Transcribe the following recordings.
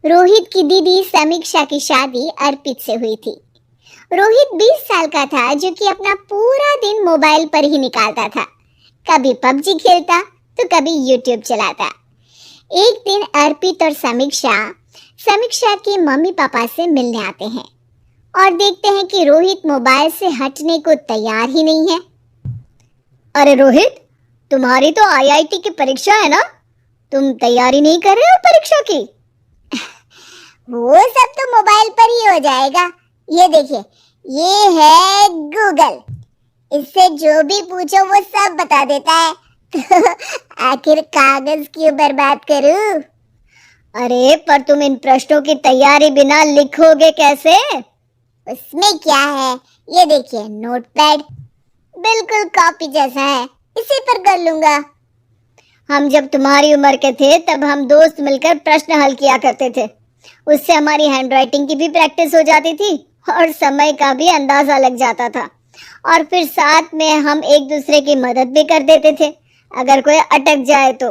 रोहित की दीदी समीक्षा की शादी अर्पित से हुई थी। रोहित 20 साल का था, जो कि अपना पूरा दिन मोबाइल पर ही निकालता था। कभी पबजी खेलता तो कभी यूट्यूब चलाता। एक दिन अर्पित और समीक्षा समीक्षा के मम्मी पापा से मिलने आते हैं और देखते हैं कि रोहित मोबाइल से हटने को तैयार ही नहीं है। अरे रोहित, तुम्हारी तो आईआईटी की परीक्षा है ना? तुम तैयारी नहीं कर रहे हो परीक्षा की? वो सब तो मोबाइल पर ही हो जाएगा। ये देखिए, ये है गूगल। इससे जो भी पूछो वो सब बता देता है। तो आखिर कागज क्यों बर्बाद करूं? अरे पर तुम इन प्रश्नों की तैयारी बिना लिखोगे कैसे? उसमें क्या है, ये देखिए, नोटपैड बिल्कुल कॉपी जैसा है, इसी पर कर लूंगा। हम जब तुम्हारी उम्र के थे तब हम दोस्त मिलकर प्रश्न हल किया करते थे। उससे हमारी हैंडराइटिंग की भी प्रैक्टिस हो जाती थी और समय का भी अंदाजा लग जाता था। और फिर साथ में हम एक दूसरे की मदद भी कर देते थे अगर कोई अटक जाए तो।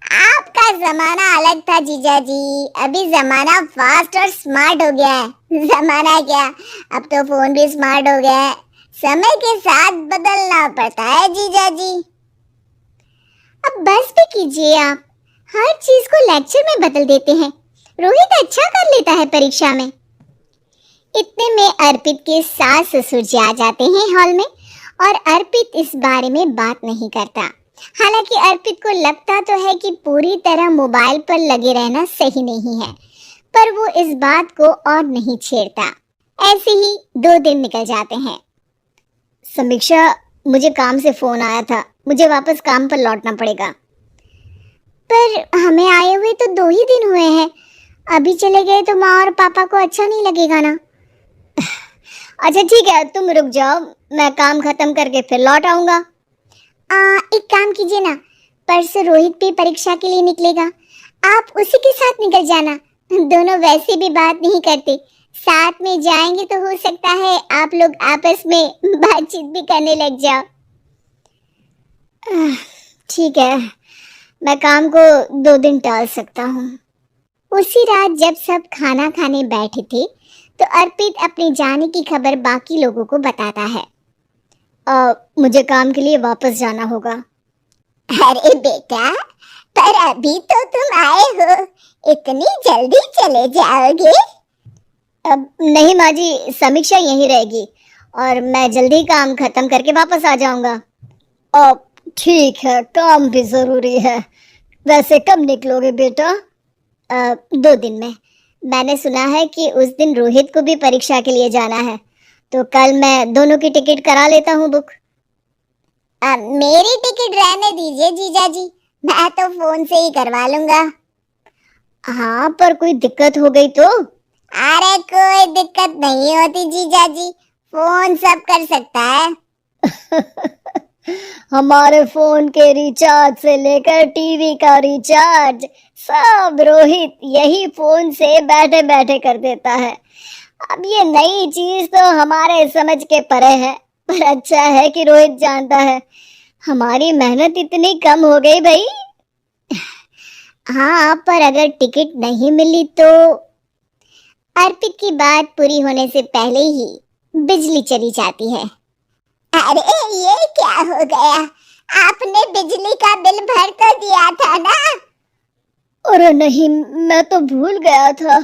आपका जमाना अलग था जीजा जी, अभी जमाना फास्ट और स्मार्ट हो गया है। जमाना क्या, अब तो फोन भी स्मार्ट हो गया है। समय के साथ बदलना पड़ता है जीजा जी। अब बस भी कीजिए, आप हर चीज को लेक्चर में बदल देते हैं। रोहित अच्छा कर लेता है परीक्षा में। इतने में अर्पित के सास ससुर जी आ जाते हैं हॉल में, और अर्पित इस बारे में बात नहीं करता। हालांकि अर्पित को लगता तो है कि पूरी तरह मोबाइल पर लगे रहना सही नहीं है, पर वो इस बात को और नहीं छेड़ता। ऐसे ही 2 दिन निकल जाते हैं। समीक्षा, मुझे काम से फोन आया था, मुझे वापस काम पर लौटना पड़ेगा। पर हमें आए हुए तो 2 ही दिन हुए हैं, अभी चले गए तो माँ और पापा को अच्छा नहीं लगेगा ना। अच्छा ठीक है, तुम रुक जाओ, मैं काम खत्म करके फिर लौट आऊंगा। एक काम कीजिए ना, परसों रोहित भी परीक्षा के लिए निकलेगा, आप उसी के साथ निकल जाना। दोनों वैसे भी बात नहीं करते, साथ में जाएंगे तो हो सकता है आप लोग आपस में बातचीत भी करने लग जाओ। ठीक है, मैं काम को 2 दिन टाल सकता हूँ। उसी रात जब सब खाना खाने बैठे थे तो अर्पित अपने जाने की खबर बाकी लोगों को बताता है। मुझे काम के लिए वापस जाना होगा। अरे बेटा, पर अभी तो तुम आए हो, इतनी जल्दी चले जाओगे? अब नहीं माँ जी, समीक्षा यहीं रहेगी और मैं जल्दी काम खत्म करके वापस आ जाऊंगा। अब ठीक है, काम भी जरूरी है। वैसे कब निकलोगे बेटा? 2 दिन में। मैंने सुना है कि उस दिन रोहित को भी परीक्षा के लिए जाना है, तो कल मैं दोनों की टिकट करा लेता हूँ बुक। मेरी टिकट रहने दीजिए जीजा जी, मैं तो फोन से ही करवा लूंगा। हाँ, पर कोई दिक्कत हो गई तो? अरे कोई दिक्कत नहीं होती जीजा जी, फोन सब कर सकता है। हमारे फोन के रिचार्ज से लेकर टीवी का रिचार्ज सब रोहित यही फोन से बैठे बैठे कर देता है। अब ये नई चीज तो हमारे समझ के परे है, पर अच्छा है कि रोहित जानता है। हमारी मेहनत इतनी कम हो गई भाई। हाँ, पर अगर टिकट नहीं मिली तो? अर्पित की बात पूरी होने से पहले ही बिजली चली जाती है। अरे ये क्या हो गया, आपने बिजली का बिल भर तो दिया था ना? अरे नहीं, मैं तो भूल गया था।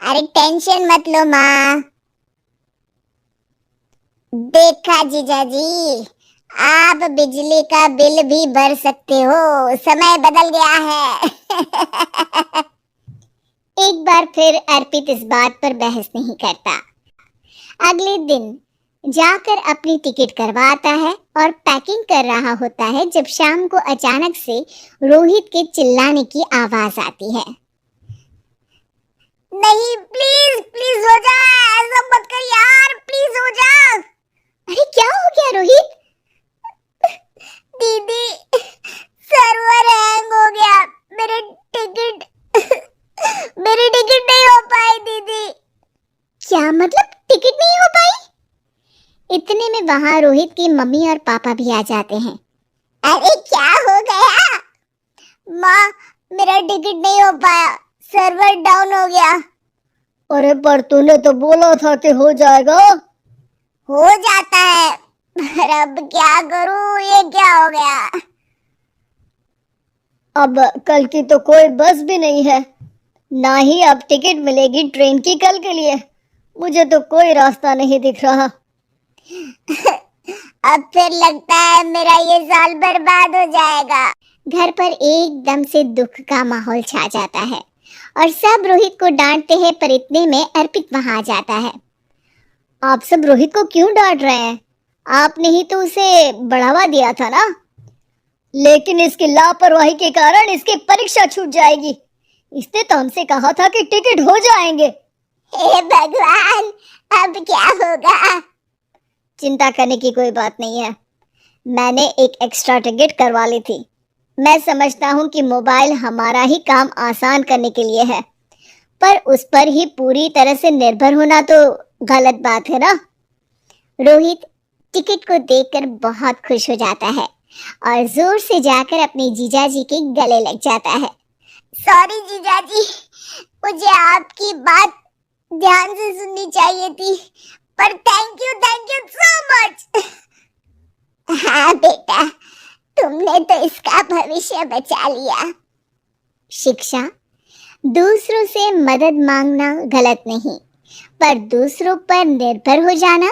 अरे टेंशन मत लो माँ। देखा जीजा जी, आप बिजली का बिल भी भर सकते हो, समय बदल गया है। एक बार फिर अर्पित इस बात पर बहस नहीं करता। अगले दिन जाकर अपनी टिकट करवाता है और पैकिंग कर रहा होता है जब शाम को अचानक से रोहित के चिल्लाने की आवाज आती है। नहीं, प्लीज प्लीज हो जा, ऐसा मत कर यार, प्लीज हो जा। अरे क्या हो गया रोहित? दीदी, सर्वर हैंग हो गया, मेरी टिकट नहीं हो पाई दीदी। क्या मतलब टिकट नहीं हो पाई? इतने में वहां रोहित की मम्मी और पापा भी आ जाते हैं। अरे क्या हो गया? माँ, मेरा टिकट नहीं हो पाया, सर्वर डाउन हो गया। अरे पर तूने तो बोला था कि हो जाएगा। हो जाता है, पर अब क्या करूं, ये क्या हो गया। अब कल की तो कोई बस भी नहीं है, ना ही अब टिकट मिलेगी ट्रेन की कल के लिए। मुझे तो कोई रास्ता नहीं दिख रहा। अब फिर लगता है मेरा ये साल बर्बाद हो जाएगा। घर पर एकदम से दुख का माहौल छा जाता है और सब रोहित को डांटते हैं, पर इतने में अर्पित वहां आ जाता है। आप सब रोहित को क्यों डांट रहे हैं? आपने ही तो उसे बढ़ावा दिया था ना। लेकिन इसकी लापरवाही के कारण इसकी परीक्षा छूट जाएगी। इसने तो हमसे कहा था कि टिकट हो जाएंगे। हे भगवान, अब क्या होगा। चिंता करने की कोई बात नहीं है, मैंने एक एक्स्ट्रा टिकट करवा ली थी। मैं समझता हूँ कि मोबाइल हमारा ही काम आसान करने के लिए है, पर उस पर ही पूरी तरह से निर्भर होना तो गलत बात है ना। रोहित टिकट को देखकर बहुत खुश हो जाता है और जोर से जाकर अपने जीजाजी के गले लग जाता है। सॉरी जीजाजी, मुझे आपकी बात ध्यान से सुननी चाहिए थी, पर थैंक यू सो मच। हाँ बेटा, तुमने तो इसका भविष्य बचा लिया। शिक्षा, दूसरों से मदद मांगना गलत नहीं, पर दूसरों पर निर्भर हो जाना